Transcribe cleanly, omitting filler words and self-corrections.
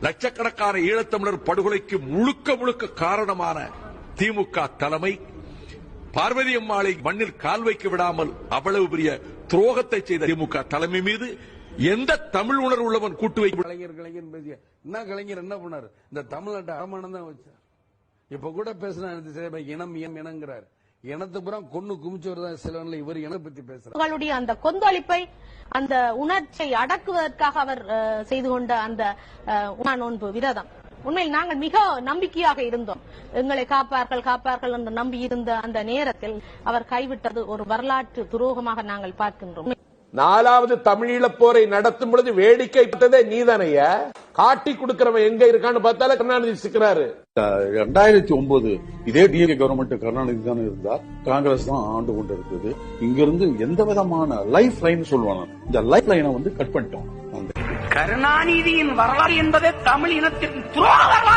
லட்சக்கணக்கான ஈழத்தமிழர் படுகொலைக்கு முழுக்க முழுக்க காரணமான திமுக தலைமை பார்வதி அம்மாளை மண்ணில் கால் வைக்க விடாமல் அவ்வளவு பெரிய துரோகத்தை செய்த திமுக தலைமை மீது எந்த தமிழ் உணர்வு உள்ளவன் கூட்டு வைக்க கலைஞர் என்ன பண்ணாரு? இந்த தமிழ்நாட்டை அவமானம் தான் வச்சார். இப்ப கூட பேசினா இனம் இனங்கிறார். இனத்தை பூரா கொண்டு குமிச்சவர் தான் சிலவன்ல இவர் இன பத்தி பேசுறார். உங்களுடைய அந்த கொந்தளிப்பை, அந்த உணர்ச்சியை அடக்குவதற்காக அவர் செய்து கொண்ட அந்த நோன்பு விரதம், உண்மையில் நாங்கள் மிக நம்பிக்கையாக இருந்தோம். எங்களை காப்பார்கள் என்று நம்பி இருந்த அந்த நேரத்தில் அவர் கைவிட்டது ஒரு வரலாற்று துரோகமாக நாங்கள் பார்க்கின்றோம். 4வது தமிழீழப் போரை நடத்தும் பொழுது வேடிக்கை பார்த்ததே நீதானையா? காட்டி கொடுக்கிறவன் எங்க இருக்கான்னு பார்த்தாலே கருணாநிதி சிக்கிறாரு. 2009 இதே டிஎம்கே கவர்மெண்ட் கருணாநிதி தானே இருந்தார், காங்கிரஸ் தான் ஆண்டு கொண்டு இருந்தது. இங்க இருந்து எந்த விதமான லைஃப் லைன் சொல்லுவாங்க, இந்த லைஃப் லைனை கட் பண்ணிட்டோம். கருணாநிதியின் வரலாறு என்பதே தமிழ் இனத்திற்கு துரோக வரலாறு.